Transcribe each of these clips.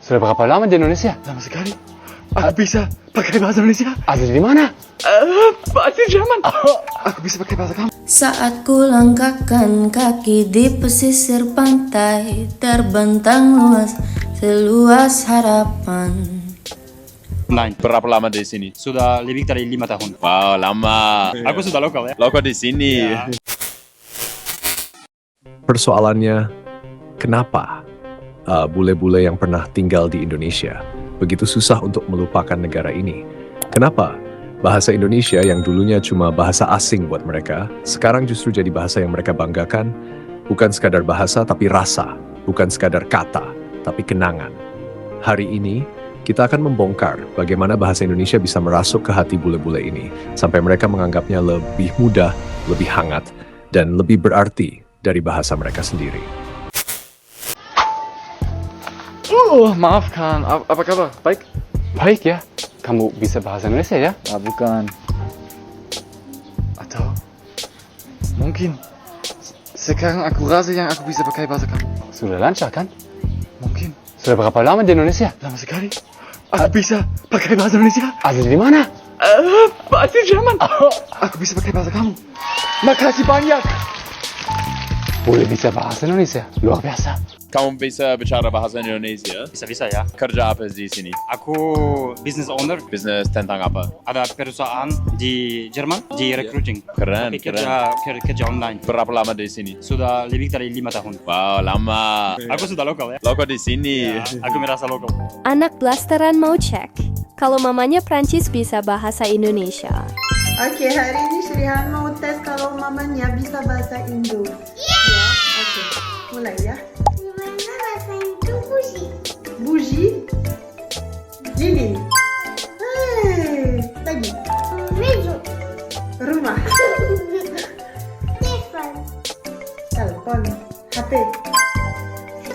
Sudah berapa lama di Indonesia? Lama sekali. Aku bisa pakai bahasa Indonesia. Asli di mana? Bahasa Jerman. Aku bisa pakai bahasa kamu. Saat ku langkahkan kaki di pesisir pantai, terbentang luas, seluas harapan. Online. Berapa lama di sini? Sudah lebih dari 5 tahun. Wow, lama. Aku sudah lokal ya. Lokal di sini. Ya. Persoalannya, kenapa bule-bule yang pernah tinggal di Indonesia begitu susah untuk melupakan negara ini? Kenapa bahasa Indonesia yang dulunya cuma bahasa asing buat mereka, sekarang justru jadi bahasa yang mereka banggakan? Bukan sekadar bahasa, tapi rasa. Bukan sekadar kata, tapi kenangan. Hari ini, kita akan membongkar bagaimana bahasa Indonesia bisa merasuk ke hati bule-bule ini, sampai mereka menganggapnya lebih mudah, lebih hangat, dan lebih berarti dari bahasa mereka sendiri. Maaf Khan, apa kabar? Baik? Baik ya. Kamu bisa bahasa Indonesia ya? Bukan. Atau mungkin sekarang aku rasa yang aku bisa pakai bahasa kamu. Sudah lancar kan? Mungkin. Sudah berapa lama di Indonesia? Lama sekali. Aku bisa pakai bahasa Indonesia. Asli di mana? Bahasa Jerman. Aku bisa pakai bahasa kamu. Makasih banyak. Boleh bisa bahasa Indonesia? Luar biasa. Kamu bisa bicara bahasa Indonesia? Bisa-bisa ya. Kerja apa di sini? Aku business owner. Bisnis tentang apa? Ada perusahaan di Jerman di recruiting. Keren, Tapi keren. kerja online. Berapa lama di sini? Sudah lebih dari 5 tahun. Wow, lama. Aku sudah lokal ya. Lokal di sini. Ya, aku merasa lokal. Anak blasteran mau cek kalau mamanya Prancis bisa bahasa Indonesia. Oke, hari ini Shrihan mau tes kalau mamanya bisa bahasa Indo. Ya, oke. Mulai ya. Gimana bahasa Indo buji? Buji. Lilin. Lagi. Meja. Rumah. Telepon. Telepon. HP.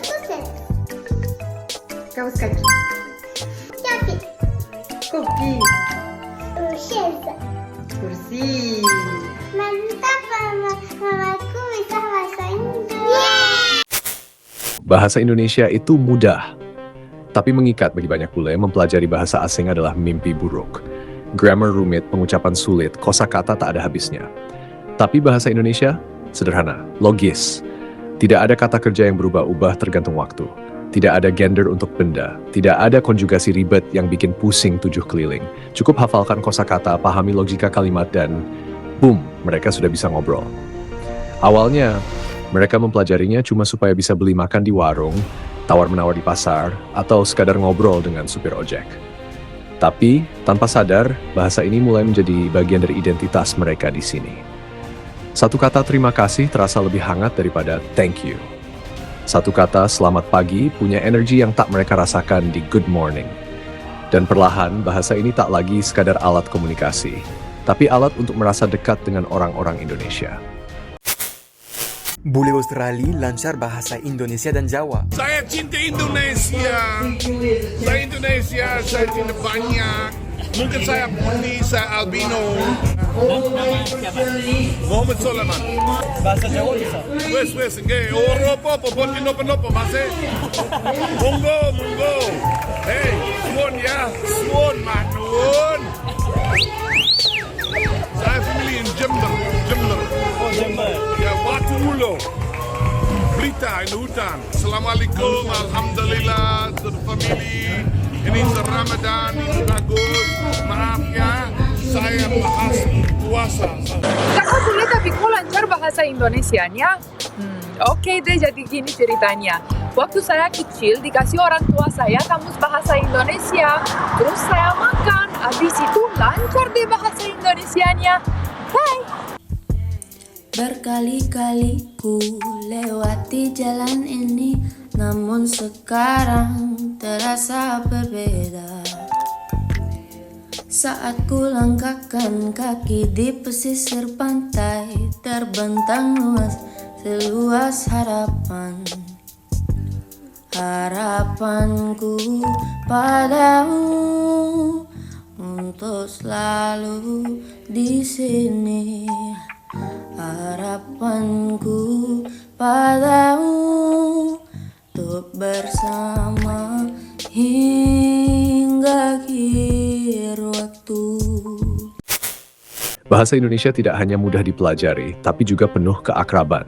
Suset. Kaos kaki. Jaket. Kopi. Chaise. Kursi. Mantap, mamaku bisa bahasa Indo. Bahasa Indonesia itu mudah, tapi mengikat bagi banyak bule. Mempelajari bahasa asing adalah mimpi buruk. Grammar rumit, pengucapan sulit, kosakata tak ada habisnya. Tapi bahasa Indonesia sederhana, logis. Tidak ada kata kerja yang berubah-ubah tergantung waktu. Tidak ada gender untuk benda. Tidak ada konjugasi ribet yang bikin pusing 7 keliling. Cukup hafalkan kosakata, pahami logika kalimat, dan boom, mereka sudah bisa ngobrol. Awalnya, mereka mempelajarinya cuma supaya bisa beli makan di warung, tawar-menawar di pasar, atau sekadar ngobrol dengan supir ojek. Tapi, tanpa sadar, bahasa ini mulai menjadi bagian dari identitas mereka di sini. Satu kata terima kasih terasa lebih hangat daripada thank you. Satu kata selamat pagi punya energi yang tak mereka rasakan di good morning. Dan perlahan, bahasa ini tak lagi sekadar alat komunikasi, tapi alat untuk merasa dekat dengan orang-orang Indonesia. Bule Australia lancar bahasa Indonesia dan Jawa. Saya cinta Indonesia. Saya cinta banyak. Mungkin saya putih, saya albino. Muhammad Sulaiman. Bahasa Jawa bisa. Wes, nggih. Ora apa-apa, boten napa-napa, Mas. Monggo. Hei, suwun ya. Suwun, manun. Saya family in Jember. Oh, Jember. Ya, Batu Ulo. Blitar in hutan. Assalamualaikum, alhamdulillah, family. Ini Ramadan, ini bagus. Maaf ya, saya bahas puasa. Kakak boleh tapi kok lancar bahasa Indonesianya? Oke deh, jadi gini ceritanya. Waktu saya kecil dikasih orang tua saya kamus bahasa Indonesia. Terus saya makan, habis itu lancar deh bahasa Indonesianya. Bye! Berkali-kali ku lewati jalan ini, namun sekarang terasa berbeda. Saat ku langkahkan kaki di pesisir pantai, terbentang luas, seluas harapan. Harapanku padamu untuk selalu di sini. Harapanku padamu untuk bersama hingga akhir waktu. Bahasa Indonesia tidak hanya mudah dipelajari, tapi juga penuh keakraban.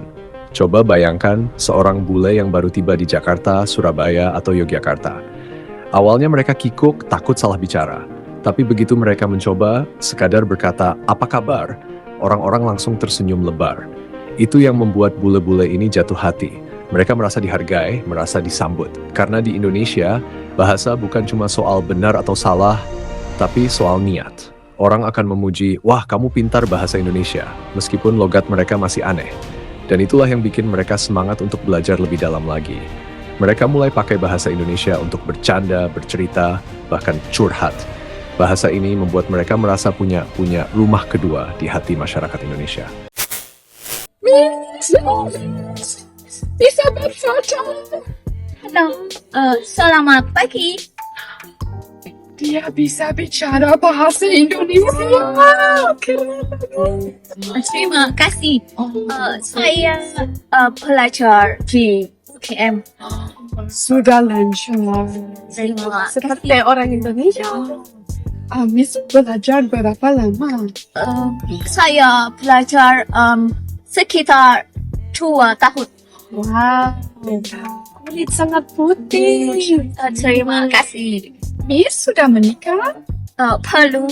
Coba bayangkan seorang bule yang baru tiba di Jakarta, Surabaya, atau Yogyakarta. Awalnya mereka kikuk, takut salah bicara. Tapi begitu mereka mencoba, sekadar berkata, "Apa kabar?" orang-orang langsung tersenyum lebar. Itu yang membuat bule-bule ini jatuh hati. Mereka merasa dihargai, merasa disambut. Karena di Indonesia, bahasa bukan cuma soal benar atau salah, tapi soal niat. Orang akan memuji, "Wah, kamu pintar bahasa Indonesia," meskipun logat mereka masih aneh. Dan itulah yang bikin mereka semangat untuk belajar lebih dalam lagi. Mereka mulai pakai bahasa Indonesia untuk bercanda, bercerita, bahkan curhat. Bahasa ini membuat mereka merasa punya rumah kedua di hati masyarakat Indonesia. Bisa berbaca. Selamat pagi. Dia bisa bicara bahasa Indonesia. Keren. Terima kasih. Saya pelajar di UKM. Sudah lancar. Terima Seperti orang Indonesia. Miss belajar berapa lama? Saya belajar sekitar 2 tahun. Wow. Kulit sangat putih. Terima kasih. Miss sudah menikah? Perlu.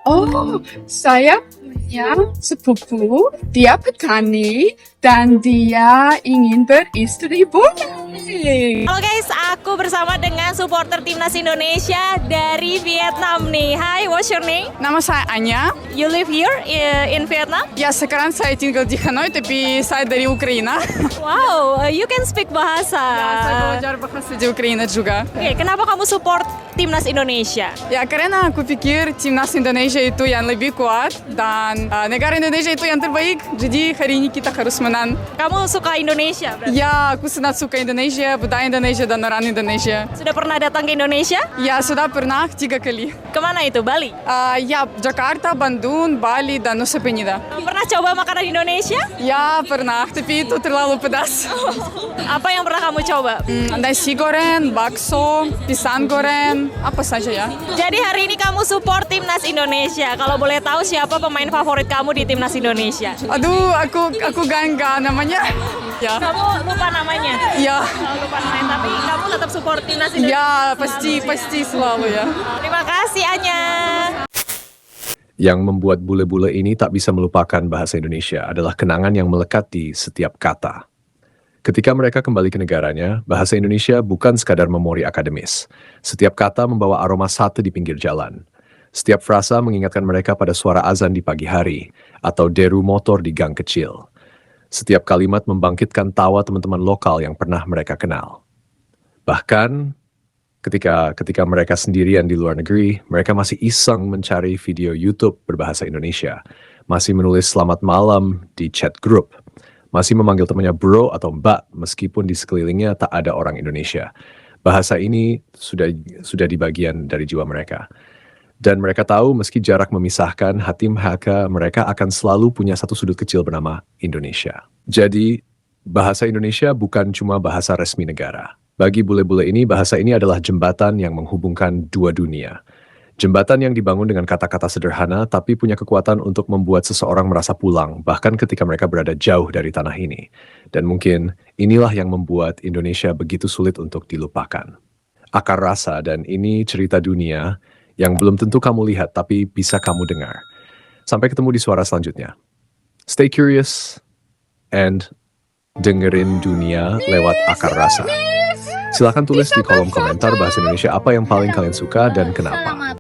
Oh, saya punya sepupu. Dia petani dan dia ingin beristri boleh. Halo guys, aku bersama dengan supporter timnas Indonesia dari Vietnam nih. Hi, what's your name? Nama saya Anya. You live here in Vietnam? Ya, sekarang saya tinggal di Hanoi, tapi saya dari Ukraina. Wow, you can speak bahasa. Ya, saya belajar bahasa di Ukraina juga. Oke, kenapa kamu support timnas Indonesia? Ya, karena aku pikir timnas Indonesia itu yang lebih kuat dan negara Indonesia itu yang terbaik. Jadi hari ini kita harus menang. Kamu suka Indonesia berarti? Ya, aku sangat suka Indonesia, budaya Indonesia dan orang Indonesia. Sudah pernah datang ke Indonesia? Ya, sudah pernah 3 kali. Kemana itu? Bali? Ya, Jakarta, Bandung, Bali, dan Nusa Penida. Pernah coba makanan Indonesia? Ya, pernah, tapi itu terlalu pedas. Apa yang pernah kamu coba? Nasi goreng, bakso, pisang goreng, apa saja ya. Jadi hari ini kamu support timnas Indonesia. Kalau boleh tahu siapa pemain favorit kamu di timnas Indonesia? Aduh, aku gak namanya. Ya. Kamu lupa namanya? Ya. Lupa namanya, tapi kamu tetap support timnas Indonesia? Ya, pasti selalu ya. Terima kasih, Anya. Yang membuat bule-bule ini tak bisa melupakan bahasa Indonesia adalah kenangan yang melekat di setiap kata. Ketika mereka kembali ke negaranya, bahasa Indonesia bukan sekadar memori akademis. Setiap kata membawa aroma sate di pinggir jalan. Setiap frasa mengingatkan mereka pada suara azan di pagi hari atau deru motor di gang kecil. Setiap kalimat membangkitkan tawa teman-teman lokal yang pernah mereka kenal. Bahkan ketika mereka sendirian di luar negeri, mereka masih iseng mencari video YouTube berbahasa Indonesia, masih menulis selamat malam di chat grup, masih memanggil temannya bro atau mbak meskipun di sekelilingnya tak ada orang Indonesia. Bahasa ini sudah di bagian dari jiwa mereka. Dan mereka tahu meski jarak memisahkan, hati mereka akan selalu punya satu sudut kecil bernama Indonesia. Jadi, bahasa Indonesia bukan cuma bahasa resmi negara. Bagi bule-bule ini, bahasa ini adalah jembatan yang menghubungkan dua dunia. Jembatan yang dibangun dengan kata-kata sederhana, tapi punya kekuatan untuk membuat seseorang merasa pulang, bahkan ketika mereka berada jauh dari tanah ini. Dan mungkin inilah yang membuat Indonesia begitu sulit untuk dilupakan. Akar rasa, dan ini cerita dunia yang belum tentu kamu lihat, tapi bisa kamu dengar. Sampai ketemu di suara selanjutnya. Stay curious, and dengerin dunia lewat akar rasa. Silahkan tulis di kolom komentar bahasa Indonesia apa yang paling kalian suka dan kenapa.